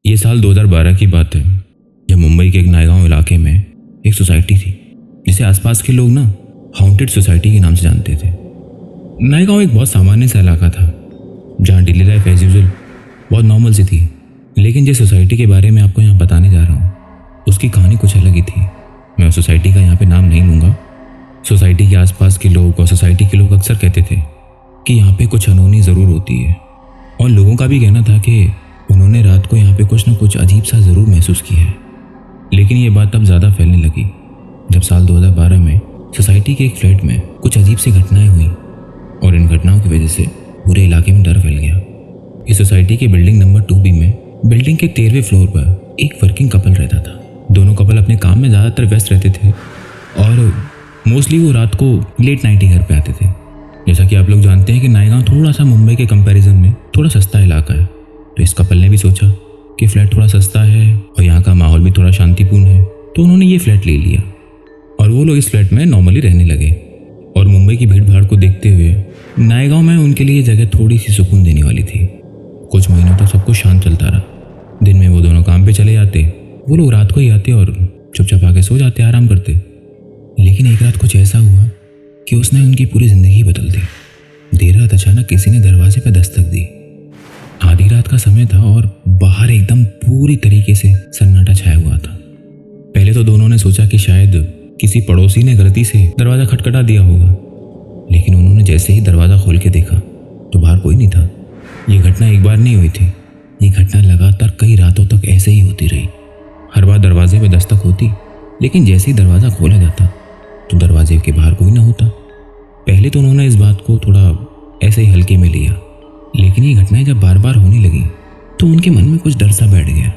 ये साल 2012 की बात है, जब मुंबई के एक नायगांव इलाके में एक सोसाइटी थी जिसे आसपास के लोग ना हॉन्टेड सोसाइटी के नाम से जानते थे। नायगांव एक बहुत सामान्य सा इलाका था जहाँ डेली लाइफ एज यूजुअल बहुत नॉर्मल सी थी, लेकिन जिस सोसाइटी के बारे में आपको यहाँ बताने जा रहा हूँ उसकी कहानी कुछ अलग ही थी। मैं उस सोसाइटी का यहाँ पे नाम नहीं लूँगा। सोसाइटी के आसपास के लोग और सोसाइटी के लोग अक्सर कहते थे कि यहाँ पे कुछ अनहोनी ज़रूर होती है, और लोगों का भी कहना था कि उन्होंने रात को यहाँ पे कुछ ना कुछ अजीब सा ज़रूर महसूस किया है। लेकिन ये बात तब ज़्यादा फैलने लगी जब साल 2012 में सोसाइटी के एक फ्लैट में कुछ अजीब सी घटनाएं हुई, और इन घटनाओं की वजह से पूरे इलाके में डर फैल गया। इस सोसाइटी के बिल्डिंग नंबर 2B में बिल्डिंग के 13वें फ्लोर पर एक वर्किंग कपल रहता था। दोनों कपल अपने काम में ज़्यादातर व्यस्त रहते थे और मोस्टली वो रात को लेट नाइट ही घर पे आते थे। जैसा कि आप लोग जानते हैं कि नायगांव थोड़ा सा मुंबई के कंपैरिजन में थोड़ा सस्ता इलाका है, तो इस कपल ने भी सोचा कि फ्लैट थोड़ा सस्ता है और यहाँ का माहौल भी थोड़ा शांतिपूर्ण है, तो उन्होंने ये फ्लैट ले लिया और वो लोग इस फ्लैट में नॉर्मली रहने लगे। और मुंबई की भीड़ भाड़ को देखते हुए नायगांव में उनके लिए जगह थोड़ी सी सुकून देने वाली थी। कुछ महीनों तक सब कुछ शांत चलता रहा। दिन में वो दोनों काम पे चले जाते, वो लोग रात को ही आते और चुपचाप आके सो जाते, आराम करते। लेकिन एक रात कुछ ऐसा हुआ कि उसने उनकी पूरी ज़िंदगी बदल दी। देर रात अचानक किसी ने दरवाजे पर दस्तक दी। आधी रात का समय था और बाहर एकदम पूरी तरीके से सन्नाटा छाया हुआ था। पहले तो दोनों ने सोचा कि शायद किसी पड़ोसी ने गलती से दरवाज़ा खटखटा दिया होगा, लेकिन उन्होंने जैसे ही दरवाज़ा खोल के देखा तो बाहर कोई नहीं था। ये घटना एक बार नहीं हुई थी, ये घटना लगातार कई रातों तक ऐसे ही होती रही। हर बार दरवाजे पे दस्तक होती, लेकिन जैसे ही दरवाज़ा खोला जाता तो दरवाजे के बाहर कोई ना होता। पहले तो उन्होंने इस बात को थोड़ा ऐसे ही हल्के में लिया, लेकिन ये घटनाएं जब बार बार होने लगी तो उनके मन में कुछ डर सा बैठ गया।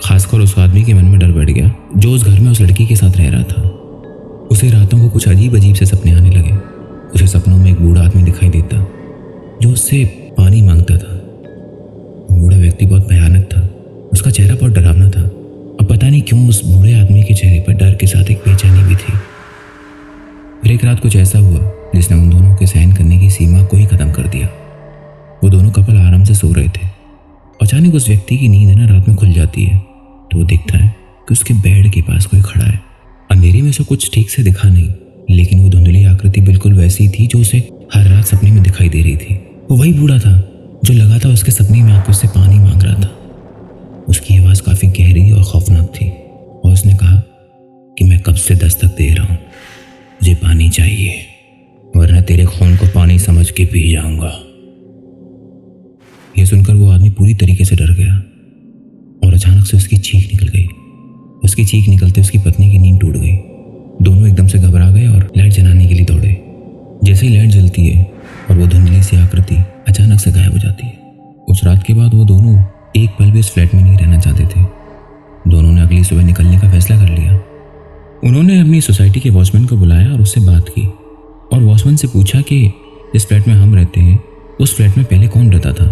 खासकर उस आदमी के मन में डर बैठ गया जो उस घर में उस लड़की के साथ रह रहा था। उसे रातों को कुछ अजीब अजीब से सपने आने लगे। उसे सपनों में एक बूढ़ा आदमी दिखाई देता जो उससे पानी मांगता था। बूढ़ा व्यक्ति बहुत भयानक था, उसका चेहरा बहुत डरावना था। अब पता नहीं क्यों उस बूढ़े आदमी के चेहरे पर डर के साथ एक बेचैनी भी थी। फिर एक रात कुछ ऐसा हुआ जिसने उन दोनों के सहन करने की सीमा को ही खत्म कर दिया। वो दोनों कपल आराम से सो रहे थे। अचानक उस व्यक्ति की नींद ना रात में खुल जाती है तो वो देखता है कि उसके बेड के पास कोई खड़ा है। अंधेरे में उसे कुछ ठीक से दिखा नहीं, लेकिन वो धुंधली आकृति बिल्कुल वैसी थी जो उसे हर रात सपने में दिखाई दे रही थी। वो वही बूढ़ा था जो लगातार उसके सपने में आकर उससे पानी मांग रहा था। उसकी आवाज़ काफ़ी गहरी और खौफनाक थी और उसने कहा कि मैं कब से दस्तक दे रहा हूँ, मुझे पानी चाहिए वरना तेरे खून को पानी समझ के पी जाऊंगा। यह सुनकर वो आदमी पूरी तरीके से डर गया और अचानक से उसकी चीख निकल गई। उसकी चीख निकलते उसकी पत्नी की नींद टूट गई। दोनों एकदम से घबरा गए और लाइट जलाने के लिए दौड़े। जैसे ही लाइट जलती है और वो धुंधली सी आकृति अचानक से गायब हो जाती है। उस रात के बाद वो दोनों एक पल भी उस फ्लैट में नहीं रहना चाहते थे। दोनों ने अगली सुबह निकलने का फैसला कर लिया। उन्होंने अपनी सोसाइटी के वॉचमैन को बुलाया और उससे बात की और वॉचमैन से पूछा कि जिस फ्लैट में हम रहते हैं उस फ्लैट में पहले कौन रहता था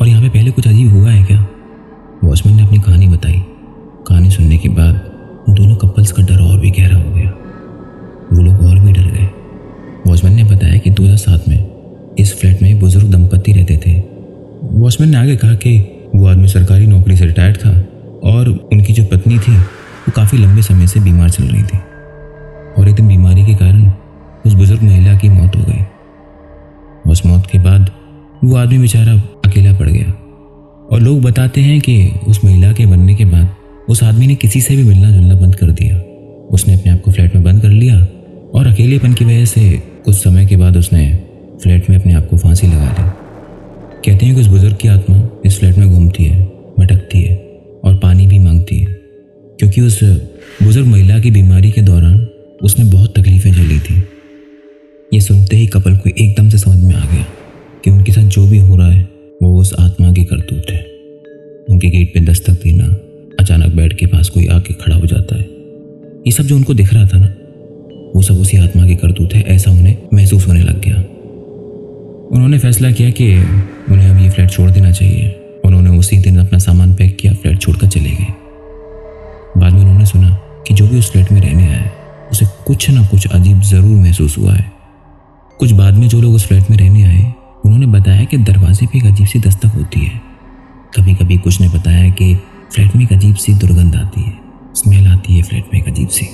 और यहाँ पे पहले कुछ अजीब हुआ है क्या। वॉचमैन ने अपनी कहानी बताई। कहानी सुनने के बाद दोनों कपल्स का डर और भी गहरा हो गया। वो लोग और भी डर गए। वॉचमैन ने बताया कि 2007 में इस फ्लैट में एक बुजुर्ग दंपति रहते थे। वॉचमैन ने आगे कहा कि वो आदमी सरकारी नौकरी से रिटायर्ड था और उनकी जो पत्नी थी वो काफ़ी लंबे समय से बीमार चल रही थी और एक दिन बीमारी के कारण उस बुजुर्ग महिला की मौत हो गई। उस मौत के बाद वो आदमी बेचारा अकेला पड़ गया और लोग बताते हैं कि उस महिला के मरने के बाद उस आदमी ने किसी से भी मिलना जुलना बंद कर दिया। उसने अपने आप को फ्लैट में बंद कर लिया और अकेलेपन की वजह से कुछ समय के बाद उसने फ्लैट में अपने आप को फांसी लगा ली। कहते हैं कि उस बुजुर्ग की आत्मा इस फ्लैट में घूमती है, भटकती है और पानी भी मांगती है, क्योंकि उस बुजुर्ग महिला की बीमारी के दौरान उसने बहुत तकलीफ़ें झेली थी। ये सुनते ही कपल को एकदम से समझ में आ गया कि उनके साथ जो भी हो रहा है वो उस आत्मा की करतूत है। उनके गेट पे दस्तक देना, अचानक बेड के पास कोई आके खड़ा हो जाता है, ये सब जो उनको दिख रहा था ना वो सब उसी आत्मा की करतूत है, ऐसा उन्हें महसूस होने लग गया। उन्होंने फैसला किया कि उन्हें अब ये फ्लैट छोड़ देना चाहिए। उन्होंने उसी दिन अपना सामान पैक किया, फ्लैट छोड़कर चले गए। बाद में उन्होंने सुना कि जो भी उस फ्लैट में रहने आया है उसे कुछ ना कुछ अजीब ज़रूर महसूस हुआ है। कुछ बाद में जो लोग उस फ्लैट में रहने आए उन्होंने बताया कि दरवाजे पे एक अजीब सी दस्तक होती है। कभी कभी कुछ ने बताया कि फ्लैट में एक सी दुर्गंध आती है, स्मेल आती है फ्लैट में एक अजीब सी।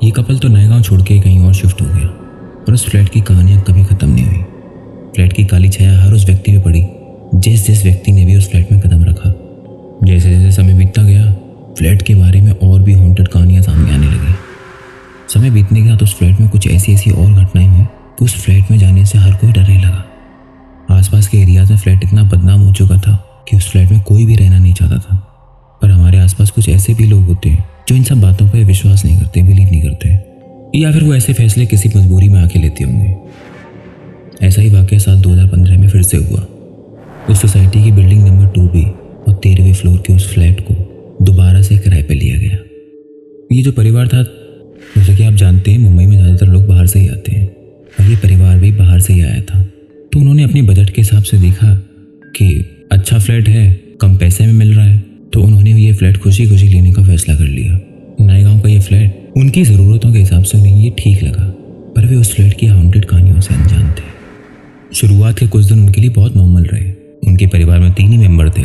ये कपल तो नए गाँव छोड़ के कहीं और शिफ्ट हो गया और उस फ्लैट की कहानियाँ कभी ख़त्म नहीं हुई। फ्लैट की काली छाया हर उस व्यक्ति पे पड़ी जिस जिस व्यक्ति ने भी उस फ्लैट में कदम रखा। जैसे जैसे समय बीतता गया, फ्लैट के बारे में और भी हॉन्टेड कहानियाँ सामने आने लगी। समय बीतने के साथ उस फ्लैट में कुछ ऐसी ऐसी और घटनाएं हुई कि उस फ्लैट में जाने से हर कोई डरने लगा। आसपास के एरियाज में फ्लैट इतना बदनाम हो चुका था कि उस फ्लैट में कोई भी रहना नहीं चाहता था। पर हमारे आसपास कुछ ऐसे भी लोग होते हैं जो इन सब बातों पर विश्वास नहीं करते, बिलीव नहीं करते, या फिर वो ऐसे फैसले किसी मजबूरी में आके लेते होंगे। ऐसा ही वाकया साल 2015 में फिर से हुआ। उस सोसाइटी की बिल्डिंग नंबर 2B और 13वें फ्लोर के उस फ्लैट को दोबारा से किराए पर लिया गया। ये जो परिवार था, जैसे कि आप जानते हैं, मुंबई में ज़्यादातर लोग बाहर से ही आते हैं और ये परिवार भी बाहर से ही आया था। तो उन्होंने अपने बजट के हिसाब से देखा कि अच्छा फ्लैट है, कम पैसे में मिल रहा है, तो उन्होंने ये फ्लैट खुशी खुशी लेने का फैसला कर लिया। नए गाँव का ये फ्लैट उनकी ज़रूरतों के हिसाब से उन्हें ये ठीक लगा, पर वे उस फ्लैट की हॉन्टेड कहानियों से अनजान थे। शुरुआत के कुछ दिन उनके लिए बहुत नॉर्मल रहे। उनके परिवार में 3 ही मेंबर थे,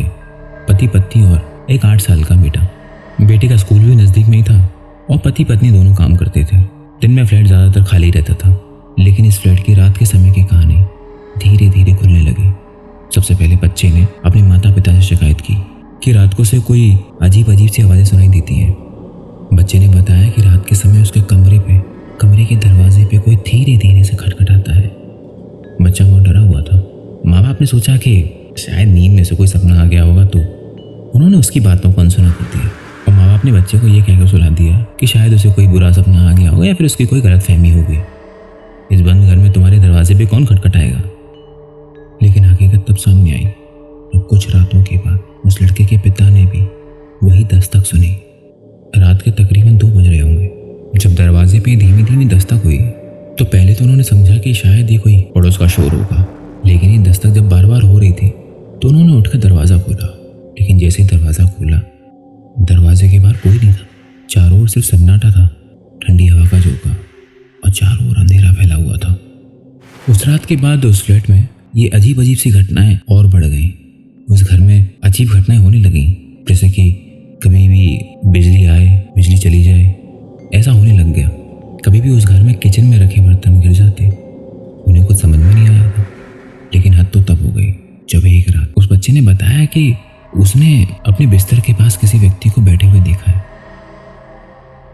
पति पत्नी और एक 8 साल का बेटा। बेटे का स्कूल भी नज़दीक में ही था और पति पत्नी दोनों काम करते थे। दिन में फ्लैट ज़्यादातर खाली रहता था, लेकिन इस फ्लैट की रात के समय की कहानी धीरे धीरे खुलने लगी। सबसे पहले बच्चे ने अपने माता पिता से शिकायत की कि रात को से कोई अजीब अजीब सी आवाज़ें सुनाई देती हैं। बच्चे ने बताया कि रात के समय उसके कमरे के दरवाजे पे कोई धीरे धीरे से खटखटाता है। बच्चा बहुत डरा हुआ था। माँ बाप ने सोचा कि शायद नींद में से कोई सपना आ गया होगा, तो उन्होंने उसकी बातों को अनसुना कर दिया और माँ बाप ने बच्चे को ये कहकर सुला दिया कि शायद उसे कोई बुरा सपना आ गया होगा या फिर उसकी कोई गलतफहमी हो गई। इस बंद घर में तुम्हारे दरवाजे पे कौन खटखटाएगा। लेकिन हकीकत तब सामने आई और कुछ रातों के बाद उस लड़के के पिता ने भी वही दस्तक सुनी। रात के तकरीबन 2 बज रहे होंगे जब दरवाजे पे धीमी धीमी दस्तक हुई। तो पहले तो उन्होंने समझा कि शायद ये कोई पड़ोस का शोर होगा, लेकिन ये दस्तक जब बार बार हो रही थी तो उन्होंने उठकर दरवाज़ा खोला। लेकिन जैसे ही दरवाज़ा खोला, दरवाजे के बाहर कोई नहीं था। चारों ओर सिर्फ सन्नाटा था, ठंडी हवा का झोंका, और चारों ओर अंधेरा फैला हुआ था। उस रात के बाद उस फ्लैट में ये अजीब अजीब सी घटनाएं और बढ़ गईं। उस घर में अजीब घटनाएं होने लगीं, जैसे कि कभी भी बिजली आए, बिजली चली जाए, ऐसा होने लग गया। कभी भी उस घर में किचन में रखे बर्तन गिर जाते। उन्हें कुछ समझ में नहीं आया था, लेकिन हद तो तब हो गई जब एक रात उस बच्चे ने बताया कि उसने अपने बिस्तर के पास किसी व्यक्ति को बैठे हुए देखा है।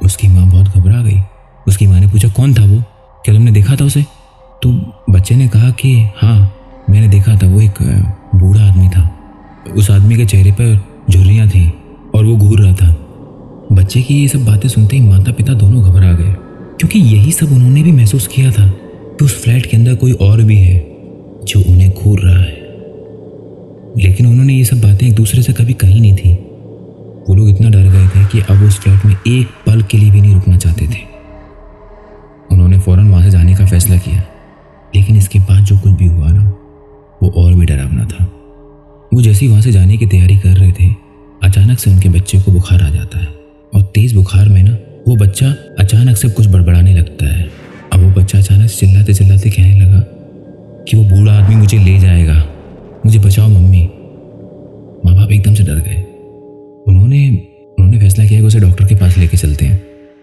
उसकी माँ बहुत घबरा गई। उसकी माँ ने पूछा, कौन था वो, क्या तुमने देखा था उसे? तो बच्चे ने कहा कि हाँ, मैंने देखा था, वो एक बूढ़ा आदमी था। उस आदमी के चेहरे पर झुर्रियाँ थीं और वो घूर रहा था। बच्चे की ये सब बातें सुनते ही माता पिता दोनों घबरा गए, क्योंकि यही सब उन्होंने भी महसूस किया था कि उस फ्लैट के अंदर कोई और भी है जो उन्हें घूर रहा है। लेकिन उन्होंने ये सब बातें एक दूसरे से कभी कही नहीं थी। वो लोग इतना डर गए थे कि अब उस फ्लैट में एक पल के लिए भी नहीं रुकना चाहते थे। उन्होंने फौरन वहाँ से जाने का फैसला किया, लेकिन इसके बाद जो कुछ भी हुआ ना, वो और भी डरावना था। वो जैसे ही वहाँ से जाने की तैयारी कर रहे थे, अचानक से उनके बच्चे को बुखार आ जाता है और तेज़ बुखार में ना वो बच्चा अचानक से कुछ बड़बड़ाने लगता है। अब वो बच्चा अचानक से चिल्लाते चिल्लाते कहने लगा कि वो बूढ़ा आदमी मुझे ले जाएगा, मुझे बचाओ मम्मी। माँ बाप एकदम से डर गए। उन्होंने फैसला किया कि उसे डॉक्टर के पास लेके चलते हैं,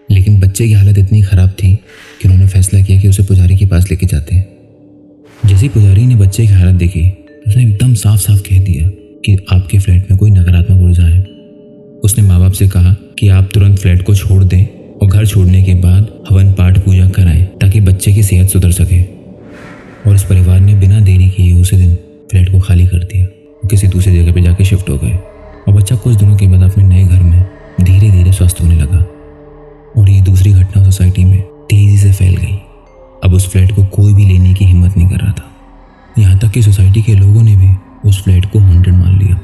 लेकिन बच्चे की हालत इतनी ख़राब थी कि उन्होंने फैसला किया कि उसे पुजारी के पास लेके जाते हैं। जैसे ही पुजारी ने बच्चे की हालत देखी, उसने एकदम साफ साफ कह दिया कि आपके फ्लैट में कोई नकारात्मक ऊर्जा है। उसने माँ बाप से कहा कि आप तुरंत फ्लैट को छोड़ दें और घर छोड़ने के बाद हवन पाठ पूजा कराएं ताकि बच्चे की सेहत सुधर सके। और इस परिवार ने बिना देरी किए उसी दिन फ्लैट को खाली कर दिया, किसी दूसरी जगह पे जाके शिफ्ट हो गए और बच्चा कुछ दिनों के बाद अपने नए घर में धीरे धीरे स्वस्थ होने लगा। और ये दूसरी घटना सोसाइटी में तेज़ी से फैल गई। अब उस फ्लैट को कोई भी लेने की हिम्मत नहीं कर रहा था। यहाँ तक कि सोसाइटी के लोगों ने भी उस फ्लैट को हॉन्टेड मान लिया।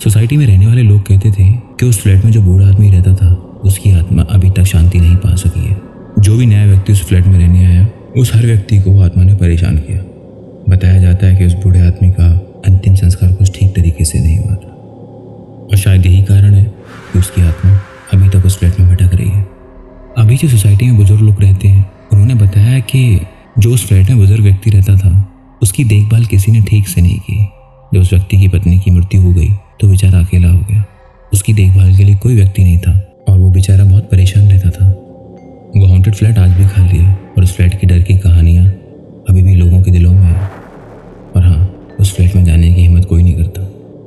सोसाइटी में रहने वाले लोग कहते थे कि उस फ्लैट में जो बूढ़ा आदमी रहता था, उसकी आत्मा अभी तक शांति नहीं पा सकी है। जो भी नया व्यक्ति उस फ्लैट में रहने आया, उस हर व्यक्ति को वो आत्मा ने परेशान किया। बताया जाता है कि उस बूढ़े आदमी का अंतिम संस्कार कुछ ठीक तरीके से नहीं हुआ था और शायद यही कारण है कि उसकी आत्मा अभी तक उस फ्लैट में भटक रही है। अभी जो सोसाइटी में बुजुर्ग लोग रहते हैं, उन्होंने बताया कि जो उस फ्लैट में बुजुर्ग व्यक्ति रहता था, उसकी देखभाल किसी ने ठीक से नहीं की। जब उस व्यक्ति की पत्नी की मृत्यु हो गई तो बेचारा अकेला हो गया। उसकी देखभाल के लिए कोई व्यक्ति नहीं था और वो बेचारा बहुत परेशान रहता था। वो हॉन्टेड फ्लैट आज भी खाली है और उस फ्लैट की डर की कहानियाँ अभी भी लोगों के दिलों में है। और हाँ, उस फ्लैट में जाने की हिम्मत कोई नहीं करता।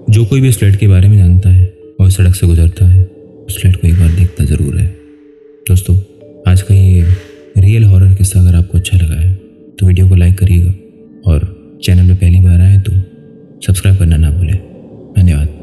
जो कोई भी उस फ्लैट के बारे में जानता है और उस सड़क से गुजरता है, उस फ्लैट को एक बार देखता ज़रूर है। दोस्तों, आज का ये रियल हॉरर किस्सा अगर आपको अच्छा लगा है तो वीडियो को लाइक करिएगा और चैनल पे पहली बार आए तो सब्सक्राइब करना ना भूलें। धन्यवाद।